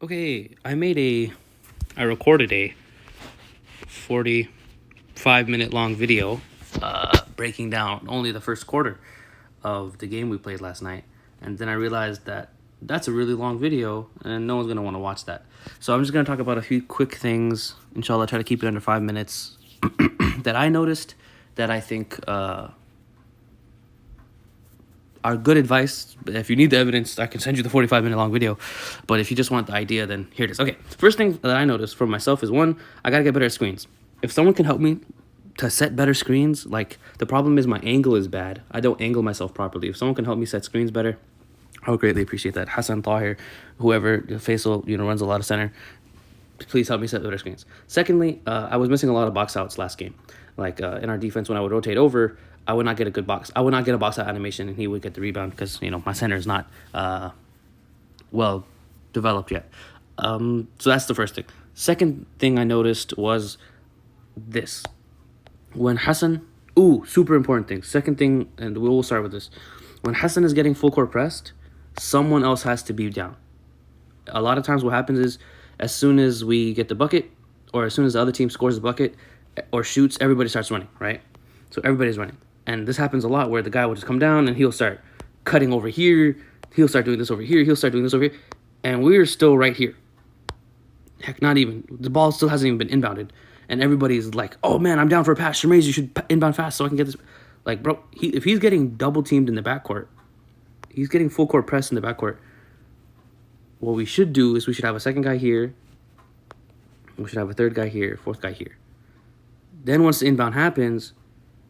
Okay, I recorded a 45-minute long video breaking down only the first quarter of the game we played last night. And then I realized that that's a really long video and no one's going to want to watch that. So I'm just going to talk about a few quick things. Inshallah, try to keep it under 5 minutes that I noticed that I think are good advice. If you need the evidence, I can send you the 45-minute long video. But if you just want the idea, then here it is. Okay, first thing that I noticed for myself is, one, I got to get better at screens. If someone can help me to set better screens, like the problem is my angle is bad. I don't angle myself properly. If someone can help me set screens better, I would greatly appreciate that. Hassan Tahir, whoever, Faisal, runs a lot of center. Please help me set better screens. Secondly, I was missing a lot of box outs last game. Like in our defense, when I would rotate over, I would not get a good box. I would not get a box out animation, and he would get the rebound because my center is not well developed yet. So that's the first thing. Second thing I noticed was this: when Hassan, super important thing. Second thing, and we will start with this: when Hassan is getting full court pressed, someone else has to be down. A lot of times, what happens is, as soon as we get the bucket, or as soon as the other team scores the bucket or shoots, everybody starts running, right? So everybody's running. And this happens a lot where the guy will just come down and he'll start cutting over here. He'll start doing this over here. He'll start doing this over here. And we're still right here. Heck, not even. The ball still hasn't even been inbounded. And everybody's like, oh, man, I'm down for a pass. Shamiz, you should inbound fast so I can get this. Like, bro, if he's getting double-teamed in the backcourt, he's getting full-court press in the backcourt, what we should do is we should have a second guy here. We should have a third guy here, fourth guy here. Then once the inbound happens,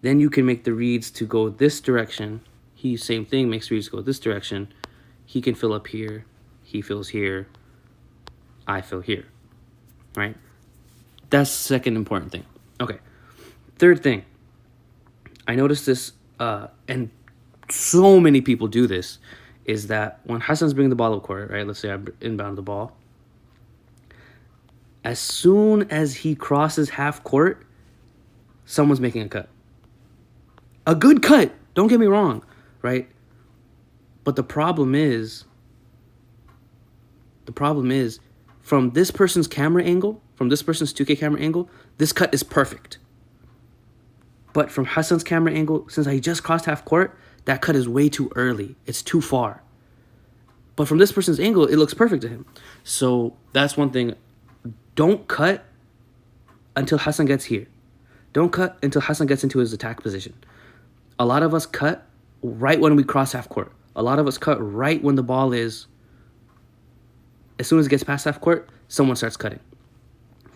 then you can make the reads to go this direction. He, same thing, makes reads go this direction. He can fill up here. He fills here. I fill here. Right? That's the second important thing. Okay. Third thing. I noticed this, and so many people do this, is that when Hassan's bringing the ball up court, right? Let's say I inbound the ball. As soon as he crosses half court, someone's making a cut. A good cut, don't get me wrong, right? But the problem is from this person's camera angle, from this person's 2K camera angle, this cut is perfect. But from Hassan's camera angle, since I just crossed half court, that cut is way too early. It's too far. But from this person's angle, it looks perfect to him. So that's one thing. Don't cut until Hassan gets here. Don't cut until Hassan gets into his attack position. A lot of us cut right when we cross half court. A lot of us cut right when the ball is, as soon as it gets past half court, someone starts cutting.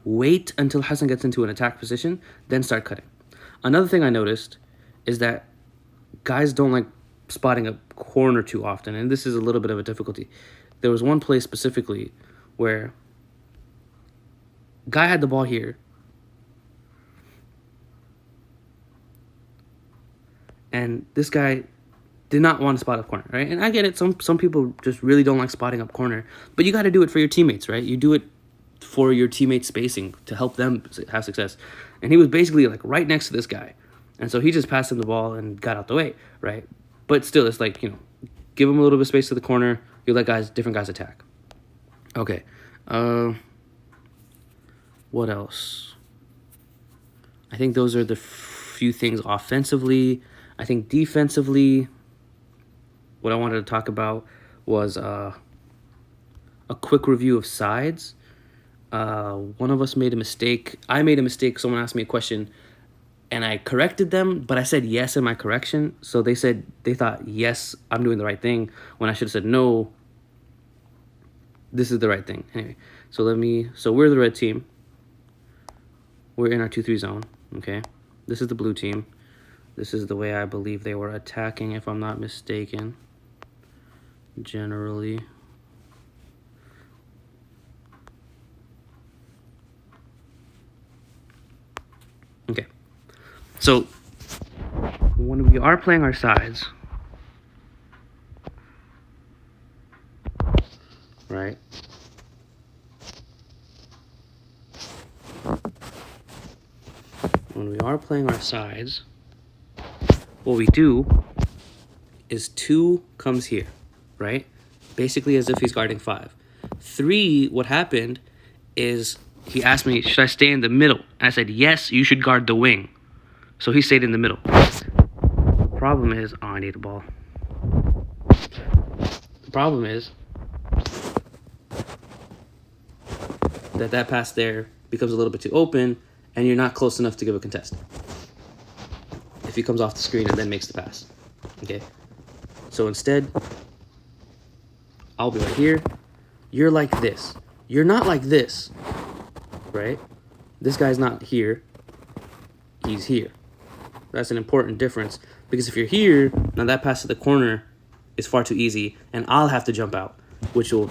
Wait until Hassan gets into an attack position, then start cutting. Another thing I noticed is that guys don't like spotting a corner too often, and this is a little bit of a difficulty. There was one play specifically where guy had the ball here, and this guy did not want to spot up corner, right? And I get it. Some people just really don't like spotting up corner, but you got to do it for your teammates, right? You do it for your teammates' spacing to help them have success. And he was basically like right next to this guy, and so he just passed him the ball and got out the way, right? But still, it's like, give him a little bit of space to the corner. You let different guys attack. Okay. What else? I think those are the few things offensively. I think defensively, what I wanted to talk about was a quick review of sides. One of us made a mistake. I made a mistake. Someone asked me a question, and I corrected them, but I said yes in my correction. So they thought, yes, I'm doing the right thing, when I should have said, no, this is the right thing. Anyway, so we're the red team. We're in our 2-3 zone, okay? This is the blue team. This is the way I believe they were attacking, if I'm not mistaken, generally. Okay. So when we are playing our sides, right? When we are playing our sides, what we do is 2 comes here, right? Basically as if he's guarding 5. 3, what happened is he asked me, should I stay in the middle? And I said, yes, you should guard the wing. So he stayed in the middle. The problem is, oh, I need a ball. The problem is that pass there becomes a little bit too open, and you're not close enough to give a contest. If he comes off the screen and then makes the pass. Okay? So instead, I'll be right here. You're like this. You're not like this. Right? This guy's not here. He's here. That's an important difference. Because if you're here, now that pass to the corner is far too easy, and I'll have to jump out, which will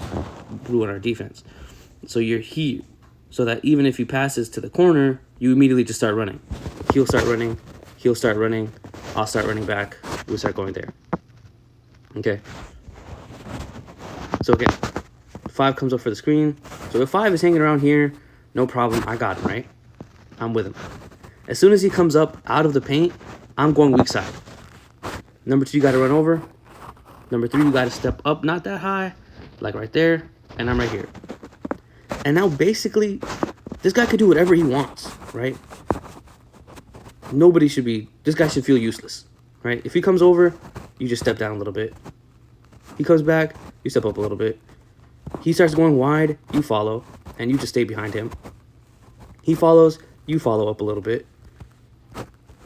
ruin our defense. So you're here. So that even if he passes to the corner, you immediately just start running. He'll start running. He'll start running. I'll start running back. We'll start going there. Okay. So again, 5 comes up for the screen. So if 5 is hanging around here, no problem. I got him, right? I'm with him. As soon as he comes up out of the paint, I'm going weak side. Number 2, you got to run over. Number 3, you got to step up, not that high, like right there, and I'm right here. And now basically, this guy could do whatever he wants, right? This guy should feel useless, right? If he comes over, you just step down a little bit. He comes back, you step up a little bit. He starts going wide, you follow, and you just stay behind him. He follows, you follow up a little bit,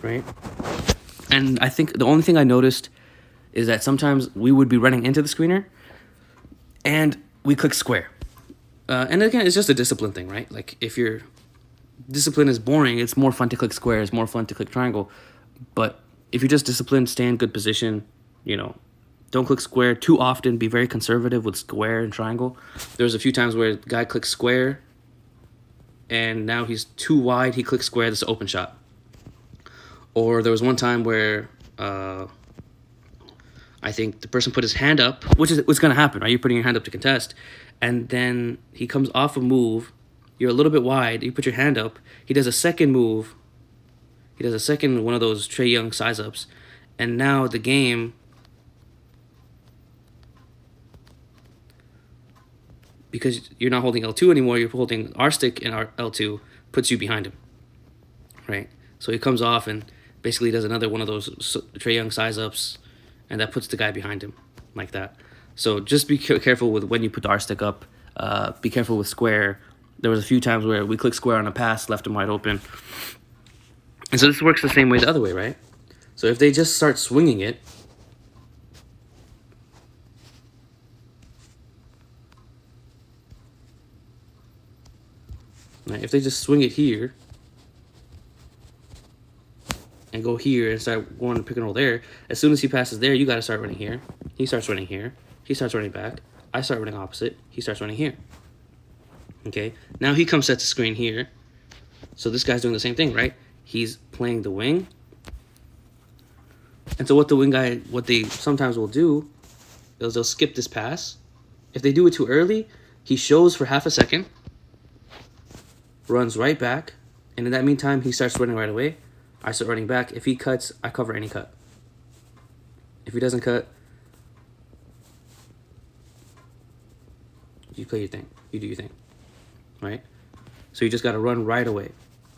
right? And I think the only thing I noticed is that sometimes we would be running into the screener, and we click square. And again, it's just a discipline thing, right? Like, if your discipline is boring, it's more fun to click square, it's more fun to click triangle. But if you're just disciplined, stay in good position, don't click square too often, be very conservative with square and triangle. There's a few times where the guy clicks square, and now he's too wide, he clicks square, that's an open shot. Or there was one time where I think the person put his hand up, which is what's going to happen, right? You're putting your hand up to contest, and then he comes off a move. You're a little bit wide. You put your hand up. He does a second move. He does a second one of those Trae Young size-ups, and now the game, because you're not holding L2 anymore, you're holding R stick, and L2 puts you behind him, right? So he comes off and basically does another one of those Trae Young size-ups, and that puts the guy behind him like that. So just be careful with when you put the R stick up. Be careful with square. There was a few times where we click square on a pass, left him wide open. And so this works the same way the other way, right? So if they just start swinging it, right? If they just swing it here and go here and start going to pick and roll there, as soon as he passes there, you got to start running here. He starts running here. He starts running back. I start running opposite. He starts running here. Okay, now he comes set to screen here. So this guy's doing the same thing, right? He's playing the wing. And so what they sometimes will do is they'll skip this pass. If they do it too early, he shows for half a second, runs right back, and in that meantime, he starts running right away. I start running back. If he cuts, I cover any cut. If he doesn't cut, you play your thing. You do your thing, right? So you just got to run right away,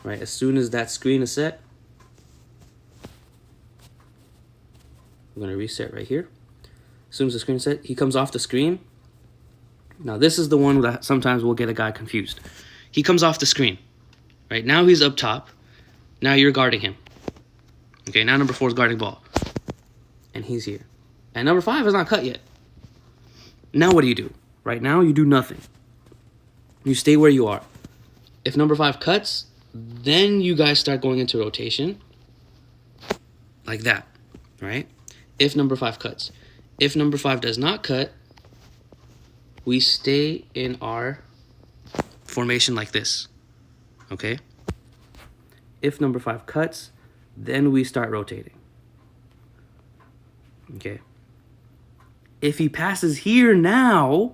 right? As soon as that screen is set, I'm going to reset right here. As soon as the screen is set, he comes off the screen. Now, this is the one that sometimes will get a guy confused. He comes off the screen, right? Now he's up top. Now you're guarding him. Okay, now number 4 is guarding ball. And he's here. And number 5 is not cut yet. Now what do? Right now, you do nothing. You stay where you are. If number 5 cuts, then you guys start going into rotation. Like that, right? If number 5 cuts. If number 5 does not cut, we stay in our formation like this, okay? If number 5 cuts, then we start rotating, okay? If he passes here now,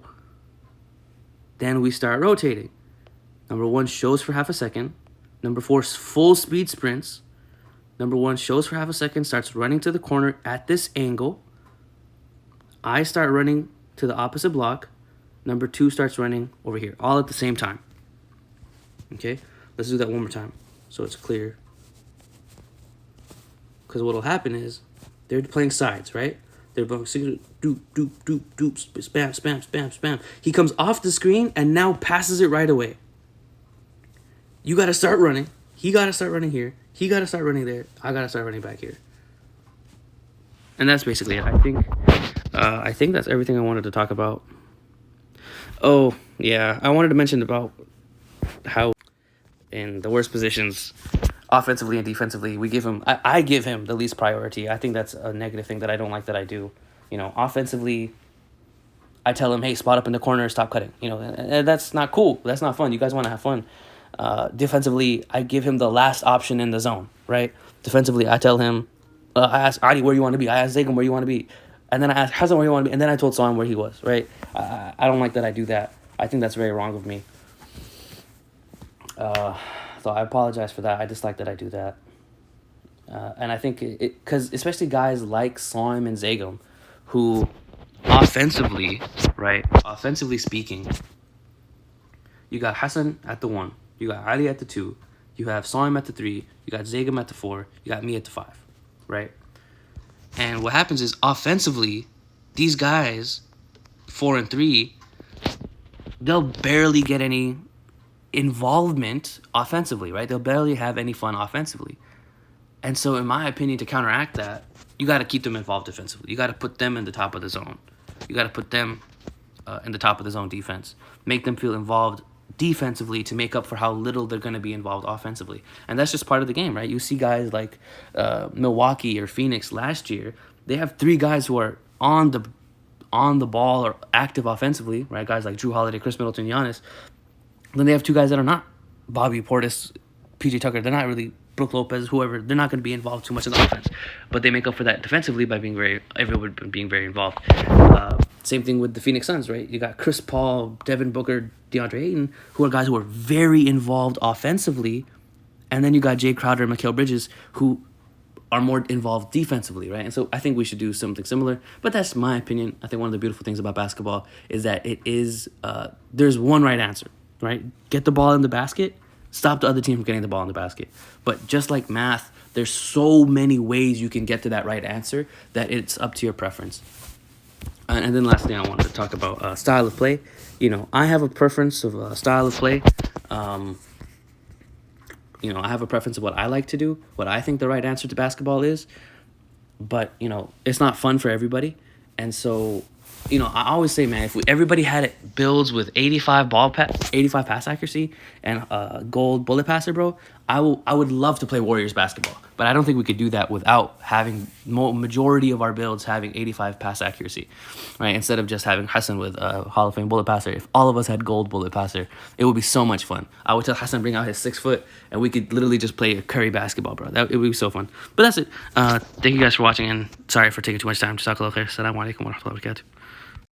then we start rotating. Number 1 shows for half a second. Number 4 full speed sprints. Number 1 shows for half a second, starts running to the corner at this angle. I start running to the opposite block. Number 2 starts running over here, all at the same time. Okay, let's do that one more time so it's clear. Because what will happen is they're playing sides, right? They're both doop, doop, doop, doop, spam, spam, spam, spam. He comes off the screen and now passes it right away. You got to start running. He got to start running here. He got to start running there. I got to start running back here. And that's basically it. I think that's everything I wanted to talk about. Oh, yeah. I wanted to mention about how in the worst positions, offensively and defensively, I give him the least priority. I think that's a negative thing that I don't like that I do. You know, offensively, I tell him, hey, spot up in the corner, stop cutting. You know, and that's not cool. That's not fun. You guys want to have fun. Defensively, I give him the last option in the zone, right? Defensively, I tell him, I ask Adi where you want to be. I ask Zagum where you want to be. And then I asked Hassan where you want to be. And then I told Son where he was, right? I don't like that I do that. I think that's very wrong of me. So I apologize for that. I dislike that I do that. And I think because especially guys like Son and Zagum, who offensively, right? Offensively speaking, you got Hassan at the 1. You got Ali at the 2. You have Son at the 3. You got Zagum at the 4. You got me at the 5, right? And what happens is offensively, these guys, 4 and 3, they'll barely get any involvement offensively, right? They'll barely have any fun offensively. And so, in my opinion, to counteract that, you got to keep them involved defensively. You got to put them in the top of the zone. You got to put them in the top of the zone defense. Make them feel involved defensively to make up for how little they're going to be involved offensively. And that's just part of the game, right? You see guys like Milwaukee or Phoenix last year. They have 3 guys who are on the ball or active offensively, right? Guys like Drew Holiday, Chris Middleton, Giannis. Then they have 2 guys that are not. Bobby Portis, PJ Tucker. They're not really Brook Lopez, whoever. They're not going to be involved too much in the offense. But they make up for that defensively by everyone being very involved. Same thing with the Phoenix Suns, right? You got Chris Paul, Devin Booker, DeAndre Ayton, who are guys who are very involved offensively. And then you got Jay Crowder and Mikal Bridges, who are more involved defensively, right? And so I think we should do something similar. But that's my opinion. I think one of the beautiful things about basketball is that it is there's one right answer, right? Get the ball in the basket, stop the other team from getting the ball in the basket. But just like math, there's so many ways you can get to that right answer that it's up to your preference. And then last thing I wanted to talk about, style of play. You know, I have a preference of style of play. You know, I have a preference of what I like to do, what I think the right answer to basketball is. But, you know, it's not fun for everybody. And so, you know, I always say, man, if everybody had it builds with 85 pass accuracy and gold bullet passer, bro, I would love to play Warriors basketball. But I don't think we could do that without having majority of our builds having 85 pass accuracy, right? Instead of just having Hassan with Hall of Fame bullet passer. If all of us had gold bullet passer, it would be so much fun. I would tell Hassan bring out his 6 foot and we could literally just play a Curry basketball, bro. It would be so fun. But that's it. Thank you guys for watching and sorry for taking too much time. Jazakallah khair. Assalamu alaikum wa rahmatullahi wa barakatuh.